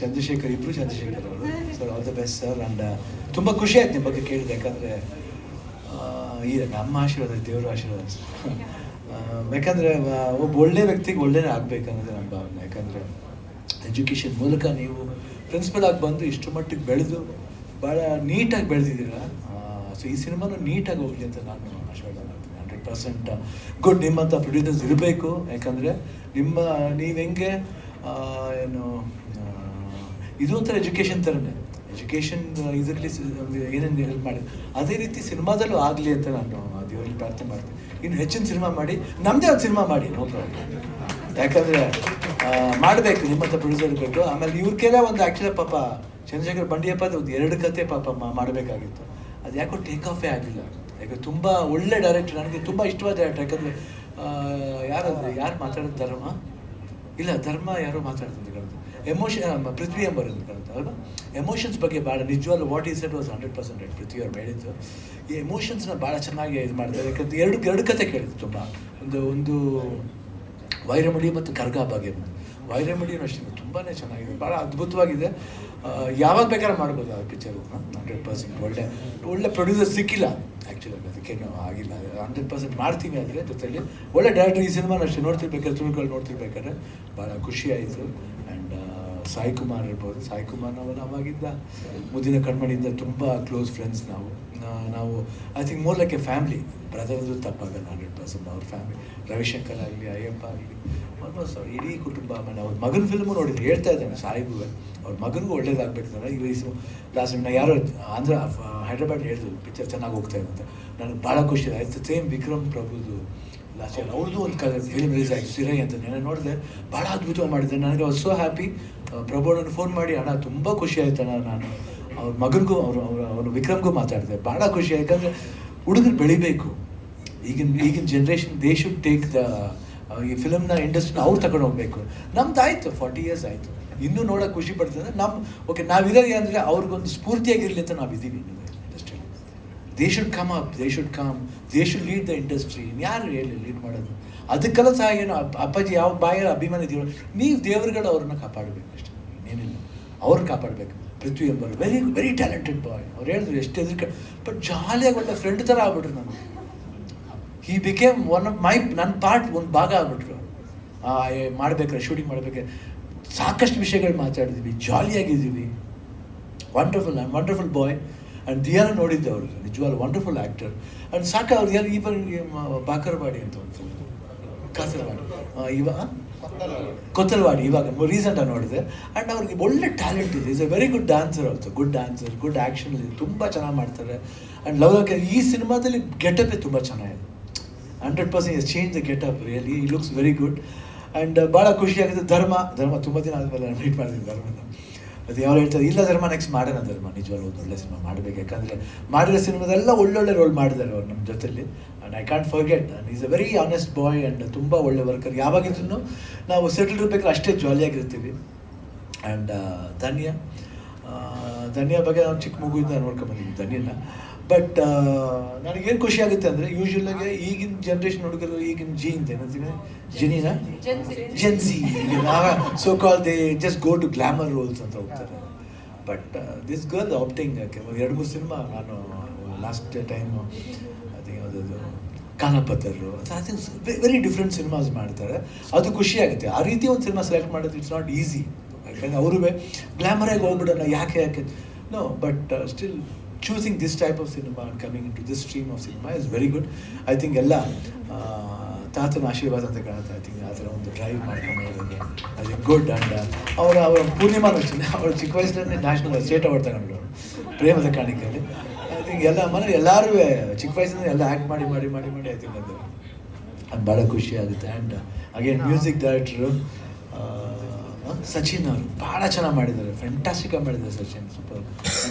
ಚಂದ್ರಶೇಖರ್, ಇಬ್ಬರು ಚಂದ್ರಶೇಖರ್ ಅವರು. Sir all the best sir. And ತುಂಬ ಖುಷಿ ಆಯ್ತು ನಿಮ್ಮ ಬಗ್ಗೆ ಕೇಳಿದೆ, ಯಾಕಂದರೆ ಈ ನಮ್ಮ ಆಶೀರ್ವಾದ, ದೇವರ ಆಶೀರ್ವಾದ ಸರ್. ಯಾಕಂದರೆ ಒಬ್ಬ ಒಳ್ಳೆ ವ್ಯಕ್ತಿಗೆ ಒಳ್ಳೆಯೇ ಆಗಬೇಕನ್ನೋದೇ ನನ್ನ ಭಾವನೆ. ಯಾಕಂದರೆ ಎಜುಕೇಷನ್ ಮೂಲಕ ನೀವು ಪ್ರಿನ್ಸಿಪಲ್ ಆಗಿ ಬಂದು ಇಷ್ಟು ಮಟ್ಟಿಗೆ ಬೆಳೆದು ಭಾಳ ನೀಟಾಗಿ ಬೆಳೆದಿದ್ದೀರ. ಸೊ ಈ ಸಿನಿಮಾನು ನೀಟಾಗಿ ಹೋಗಲಿ ಅಂತ ನಾನು ಆಶೀರ್ವಾದ ಮಾಡ್ತೀನಿ. 100% ಗುಡ್. ನಿಮ್ಮಂಥ ಪ್ರೊಡ್ಯೂಸರ್ಸ್ ಇರಬೇಕು. ಯಾಕಂದರೆ ನೀವು ಹೆಂಗೆ ಏನು ಇದು ಒಂಥರ ಎಜುಕೇಷನ್ ಥರನೇ, ಎಜುಕೇಷನ್ ಇದರಲ್ಲಿ ಏನೇನು ಹೆಲ್ಪ್ ಮಾಡಿ ಅದೇ ರೀತಿ ಸಿನಿಮಾದಲ್ಲೂ ಆಗಲಿ ಅಂತ ನಾನು ದೇವರಲ್ಲಿ ಪ್ರಾರ್ಥನೆ ಮಾಡ್ತೀನಿ. ಇನ್ನು ಹೆಚ್ಚಿನ ಸಿನಿಮಾ ಮಾಡಿ, ನಮ್ಮದೇ ಒಂದು ಸಿನಿಮಾ ಮಾಡಿ, ನೋ ಪ್ರಾಬ್ಲಮ್. ಯಾಕಂದರೆ ಮಾಡಬೇಕು, ನಿಮ್ಮಂಥ ಪ್ರೊಡ್ಯೂಸರ್ ಇರಬೇಕು. ಆಮೇಲೆ ಇವ್ರಿಗೆಲ್ಲ ಒಂದು ಆ್ಯಕ್ಚುಲಿ ಪಾಪ ಚಂದ್ರಶೇಖರ್ ಬಂಡಿಯಪ್ಪ ಒಂದು 2 ಕತೆ ಪಾಪ ಮಾಡಬೇಕಾಗಿತ್ತು. ಅದು ಯಾಕೋ ಟೇಕ್ ಆಫೇ ಆಗಲಿಲ್ಲ. ಯಾಕೆ ತುಂಬ ಒಳ್ಳೆ ಡೈರೆಕ್ಟರ್, ನನಗೆ ತುಂಬ ಇಷ್ಟವಾದ ಡೈರೆಕ್ಟರ್. ಯಾಕಂದರೆ ಯಾರು ಮಾತಾಡೋದು ಧರ್ಮ ಇಲ್ಲ, ಧರ್ಮ ಯಾರೋ ಮಾತಾಡ್ತಿದ್ದು ಕಣದು ಎಮೋಷನ್, ಪೃಥ್ವಿ ಎಂಬರೋದು ಕಣದು ಅಲ್ವಾ. ಎಮೋಷನ್ಸ್ ಬಗ್ಗೆ ಭಾಳ ನಿಜವಾಗ್ಲೂ ವಾಟ್ ಈಸ್ ಇಟ್ ವಾಸ್ 100% ಪೃಥ್ವಿ ಅವ್ರು ಹೇಳಿದ್ದು. ಈ ಎಮೋಷನ್ಸ್ನ ಭಾಳ ಚೆನ್ನಾಗಿ ಇದು ಮಾಡ್ತಾರೆ. ಯಾಕಂದರೆ ಎರಡು ಕತೆ ಕೇಳಿದ್ದು ತುಂಬ. ಒಂದು ವೈರಮುಡಿ ಮತ್ತು ಕರ್ಗ ಬಗ್ಗೆ. ವೈರಮುಡಿನೂ ಅಷ್ಟೇ ತುಂಬಾ ಚೆನ್ನಾಗಿದೆ, ಭಾಳ ಅದ್ಭುತವಾಗಿದೆ. ಯಾವಾಗ ಬೇಕಾದ್ರೆ ಮಾಡ್ಬೋದು ಆ ಪಿಕ್ಚರನ್ನ. 100% ಒಳ್ಳೆ ಪ್ರೊಡ್ಯೂಸರ್ ಸಿಕ್ಕಿಲ್ಲ ಆ್ಯಕ್ಚುಲಿ, ಅದಕ್ಕೇನು ಆಗಿಲ್ಲ. 100% ಮಾಡ್ತೀವಿ. ಆದರೆ ಜೊತೆಯಲ್ಲಿ ಒಳ್ಳೆ ಡೈರೆಕ್ಟರ್. ಈ ಸಿನಿಮಾನ ಅಷ್ಟೇ ನೋಡ್ತಿರ್ಬೇಕಾದ್ರೆ, ತುಳುಗಳು ನೋಡ್ತಿರ್ಬೇಕಾದ್ರೆ ಭಾಳ ಖುಷಿ ಆಯಿತು. ಆ್ಯಂಡ್ ಸಾಯಿ ಕುಮಾರ್ ಇರ್ಬೋದು. ಸಾಯಿ ಕುಮಾರ್ ನಾವು ಅವಾಗಿದ್ದ ಮುದ್ದಿನ ಕಣ್ಮಣಿಯಿಂದ ತುಂಬ ಕ್ಲೋಸ್ ಫ್ರೆಂಡ್ಸ್ ನಾವು I think more like a family. ಬ್ರದರ್ದು ತಪ್ಪಾಗಲ್ಲ. 100% ಅವ್ರ ಫ್ಯಾಮಿಲಿ. ರವಿಶಂಕರ್ ಆಗಲಿ, ಅಯ್ಯಪ್ಪ ಆಗಲಿ, ಆಲ್ಮೋಸ್ಟ್ ಅವ್ರು ಇಡೀ ಕುಟುಂಬ. ಆಮೇಲೆ ಅವ್ರ ಮಗನ ಫಿಲ್ಮು ನೋಡಿದ್ರು, ಹೇಳ್ತಾ ಇದ್ದಾನೆ ಸಾಯಿಬು ಅವ್ರ ಮಗನಿಗೂ ಒಳ್ಳೇದಾಗಬೇಕು. ಈ ಲಾಸ್ಟ್ ಟೈಮ್ ಯಾರೋ ಹೈದ್ರಾಬಾದ್ ಹೇಳಿದ್ರು ಪಿಕ್ಚರ್ ಚೆನ್ನಾಗಿ ಹೋಗ್ತಾ ಇದೆ ಅಂತ. ನನಗೆ ಭಾಳ ಖುಷಿ ಆಯಿತು. ಸೇಮ್ ವಿಕ್ರಮ್ ಪ್ರಭುದು ಲಾಸ್ಟ್ ಇಯರ್ ಅವ್ರದ್ದು ಒಂದು ಫಿಲ್ಮ್ ರಿಲೀಸ್ ಆಯಿತು, ಸಿರೈ ಅಂತ. ನಾನು ನೋಡಿದೆ, ಭಾಳ ಅದ್ಭುತವಾಗಿ ಮಾಡಿದ್ದೆ. ನನಗೆ ಅವ್ರು ಸೋ ಹ್ಯಾಪಿ. ಪ್ರಭು ನನ್ನ ಫೋನ್ ಮಾಡಿ, ಅಣ್ಣ ತುಂಬ ಖುಷಿ ಆಯ್ತು ಅಣ್ಣ, ನಾನು ಅವ್ರ ಮಗನಿಗೂ ಅವನು ವಿಕ್ರಮ್ಗೂ ಮಾತಾಡಿದೆ. ಭಾಳ ಖುಷಿ. ಯಾಕಂದರೆ ಹುಡುಗರು ಬೆಳಿಬೇಕು. ಈಗಿನ ಜನ್ರೇಷನ್ ದೇ ಶುಡ್ ಟೇಕ್ ಈ ಫಿಲಮ್ನ ಇಂಡಸ್ಟ್ರಿನ ಅವ್ರು ತಗೊಂಡು ಹೋಗಬೇಕು. ನಮ್ದು ಆಯಿತು, 40 years ಆಯಿತು. ಇನ್ನೂ ನೋಡೋಕೆ ಖುಷಿ ಪಡ್ತದೆ. ಓಕೆ ನಾವಿರೋದು ಅಂದರೆ ಅವ್ರಿಗೊಂದು ಸ್ಫೂರ್ತಿಯಾಗಿರಲಿ ಅಂತ ನಾವಿದ್ದೀವಿ ಇಂಡಸ್ಟ್ರಿಯಲ್ಲಿ. They should come up, they should lead the industry. ಯಾರು ಹೇಳಿ ಲೀಡ್ ಮಾಡೋದು? ಅದಕ್ಕೆಲ್ಲ ಸಹ ಏನು ಅಪ್ಪಾಜಿ ಯಾವ ಬಾಯಲ್ಲಿ ಅಭಿಮಾನಿ ದೇವರು, ನೀವು ದೇವರುಗಳು ಅವ್ರನ್ನ ಕಾಪಾಡಬೇಕು ಅಷ್ಟೇ, ಇನ್ನೇನಿಲ್ಲ. ಅವ್ರನ್ನ ಕಾಪಾಡಬೇಕು. ಪೃಥ್ವಿ ಎಂಬರು ವೆರಿ ಟ್ಯಾಲೆಂಟೆಡ್ ಬಾಯ್. ಅವ್ರು ಹೇಳಿದ್ರು ಎಷ್ಟು ಎದುರು, ಬಟ್ ಜಾಲಿಯಾಗಿ ಒಳ್ಳೆ ಫ್ರೆಂಡ್ ಥರ ಆಗ್ಬಿಟ್ರು ನಾನು. ಹಿ ಬಿಕೇಮ್ ಒನ್ ಆಫ್ ನನ್ನ ಪಾರ್ಟ್, ಒಂದು ಭಾಗ ಆಗ್ಬಿಟ್ರು. ಮಾಡ್ಬೇಕಾದ್ರೆ, ಶೂಟಿಂಗ್ ಮಾಡ್ಬೇಕಾದ್ರೆ ಸಾಕಷ್ಟು ವಿಷಯಗಳು ಮಾತಾಡಿದ್ವಿ, ಜಾಲಿಯಾಗಿದ್ದೀವಿ. Wonderful bye. ಆ್ಯಂಡ್ ದಿಯಾನ ನೋಡಿದ್ದೆ ಅವರು, ನಿಜವಾಗ್ಲೂ ವಂಡರ್ಫುಲ್ ಆ್ಯಕ್ಟರ್. ಆ್ಯಂಡ್ ಸಾಕು ಅವ್ರು ಯಾರು ಬಾಕರವಾಡಿ ಅಂತ ಒಂದು ಫಿಲ್ಮ್, ಕಾಸರವಾಡಿ, ಕೊತ್ತಲವಾಡಿ ಇವಾಗ ರೀಸೆಂಟಾಗಿ ನೋಡಿದೆ. ಆ್ಯಂಡ್ ಅವ್ರಿಗೆ ಒಳ್ಳೆ ಟ್ಯಾಲೆಂಟ್ ಇದೆ. Is A very good dancer also. Good dancer, good action ಇದೆ, ತುಂಬ ಚೆನ್ನಾಗಿ ಮಾಡ್ತಾರೆ. ಆ್ಯಂಡ್ ಲವ್ ಈ ಸಿನಿಮಾದಲ್ಲಿ ಗೆಟಪ್ಪೇ ತುಂಬ ಚೆನ್ನಾಗಿದೆ. 100% yes change the getup. Really ಈ ಲುಕ್ಸ್ ವೆರಿ ಗುಡ್. ಆ್ಯಂಡ್ ಭಾಳ ಖುಷಿಯಾಗಿದೆ. ಧರ್ಮ ತುಂಬ ದಿನ ಆದಮೇಲೆ ನಾನು ಮೀಟ್ ಮಾಡಿದ್ದೀನಿ ಧರ್ಮನ. ಅದು ಯಾರು ಹೇಳ್ತಾರೆ, ಇಲ್ಲ ಧರ್ಮ ನೆಕ್ಸ್ಟ್ ಮಾಡೋಣ ಧರ್ಮ. ನಿಜವಾಗ್ಲೂ ಒಂದು ಒಳ್ಳೆ ಸಿನಿಮಾ ಮಾಡಬೇಕು. ಯಾಕಂದರೆ ಮಾಡಿರೋ ಸಿನಿಮಾದೆಲ್ಲ ಒಳ್ಳೊಳ್ಳೆ ರೋಲ್ ಮಾಡಿದ್ದಾರೆ ಅವ್ರು ನಮ್ಮ ಜೊತೆಲಿ. And I can't forget, and is a very honest boy and ತುಂಬ ಒಳ್ಳೆ ವರ್ಕರ್. ಯಾವಾಗಿದ್ರು ನಾವು ಸೆಟಲ್ ಇರಬೇಕಾದ್ರೆ ಅಷ್ಟೇ ಜಾಲಿಯಾಗಿರ್ತೀವಿ. ಆ್ಯಂಡ್ ಧನ್ಯ ಬಗ್ಗೆ ನಾವು ಚಿಕ್ಕ ಮಗುವಿಂದ ನೋಡ್ಕೊಂಬಂದಿದ್ವಿ ಧನ್ಯನ. ಬಟ್ ನನಗೇನು ಖುಷಿ ಆಗುತ್ತೆ ಅಂದರೆ, ಯೂಶ್ವಲಾಗಿ ಈಗಿನ ಜನ್ರೇಷನ್ ಹುಡುಗರು, ಈಗಿನ ಜೀನ್ಸ್ ಏನಂತೀವಿ, gen z so call they just go to glamour roles ಅಂತ ಹೋಗ್ತಾರೆ. ಬಟ್ ದಿಸ್ ಗರ್ಲ್ ಆಪ್ಟಿಂಗ್, ಯಾಕೆ 2-3 ಸಿನಿಮಾ ನಾನು ಲಾಸ್ಟ್ ಟೈಮು ಅದು ಯಾವುದದು ಕಾನಪತರು, ವೆರಿ ಡಿಫ್ರೆಂಟ್ ಸಿನಿಮಾಸ್ ಮಾಡ್ತಾರೆ. ಅದು ಖುಷಿ ಆಗುತ್ತೆ. ಆ ರೀತಿ ಒಂದು ಸಿನಿಮಾ ಸೆಲೆಕ್ಟ್ ಮಾಡೋದು ಇಟ್ಸ್ ನಾಟ್ ಈಸಿ. ಯಾಕಂದರೆ ಅವರು ಗ್ಲಾಮರಾಗಿ ಹೋಗ್ಬಿಡೋಣ, ಯಾಕೆ no. But still choosing this type of cinema and coming into this stream of cinema is very good. I think ಎಲ್ಲ ತಾತನ ಆಶೀರ್ವಾದ ಅಂತ ಕಾಣುತ್ತೆ. ಐ ಥಿಂಕ್ ಆ ಥರ ಒಂದು ಡ್ರೈವ್ ಮಾಡ್ಕೊಂಡು ಅದು ಗುಡ್. ಆ್ಯಂಡ್ ಅವರ ಪೂರ್ಣಿಮಾನು ಅಷ್ಟೇ, ಅವಳು ಚಿಕ್ಕ ವಯಸ್ಸಲ್ಲಿ ನ್ಯಾಷನಲ್ ಸ್ಟೇಟ್ ಅವಾರ್ಡ್ ತಗೊಂಡ್ರು ಪ್ರೇಮದ ಕಾಣಿಕೆಯಲ್ಲಿ. ಐ ಥಿಂಕ್ ಎಲ್ಲ ಮನೇಲಿ ಎಲ್ಲರೂ ಚಿಕ್ಕ ವಯಸ್ಸಿನಲ್ಲಿ ಎಲ್ಲ ಆ್ಯಕ್ಟ್ ಮಾಡಿ ಐ ಥಿಂಕ್ ಅದು ಭಾಳ ಖುಷಿ ಆಗುತ್ತೆ. And again music director Sachin ಅವರು ಭಾಳ ಚೆನ್ನಾಗಿ ಮಾಡಿದ್ದಾರೆ. ಫ್ಯಾಂಟಾಸ್ಟಿಕಾಗಿ ಮಾಡಿದ್ದಾರೆ ಸಚಿನ್, ಸೂಪರ್.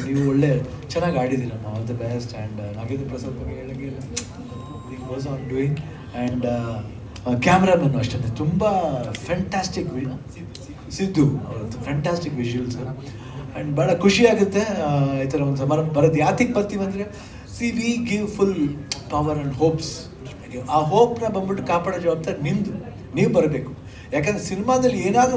ನೀವು ಒಳ್ಳೆ ಚೆನ್ನಾಗಿ ಆಡಿದ್ದೀರಮ್ಮ, all the best. And Nagendra Prasad ಬಗ್ಗೆ ಹೇಳಂಗಿಲ್ಲ, ವಾಸ್ ಆನ್ ಡೂಯಿಂಗ್. ಆ್ಯಂಡ್ ಕ್ಯಾಮ್ರಾಮನ್ನು ಅಷ್ಟೇ ತುಂಬ ಫ್ಯಾಂಟಾಸ್ಟಿಕ್. ಸಿದ್ದು ಅವ್ರದ್ದು ಫ್ಯಾಂಟಾಸ್ಟಿಕ್ ವಿಜುವಲ್ಸ್. ಆ್ಯಂಡ್ ಭಾಳ ಖುಷಿ ಆಗುತ್ತೆ ಈ ಥರ ಒಂದು ಸಮಾರಂಭ ಬರೋದು. ಯಾತಿಗೆ ಬರ್ತೀವಿ ಅಂದರೆ, we give full power and hopes. ಆ ಹೋಪ್ನ ಬಂದ್ಬಿಟ್ಟು ಕಾಪಾಡೋ ಜವಾಬ್ದಾರಿ ನಿಮ್ಮದು. ನೀವು ಬರಬೇಕು. ಯಾಕಂದರೆ ಸಿನಿಮಾದಲ್ಲಿ ಏನಾದರೂ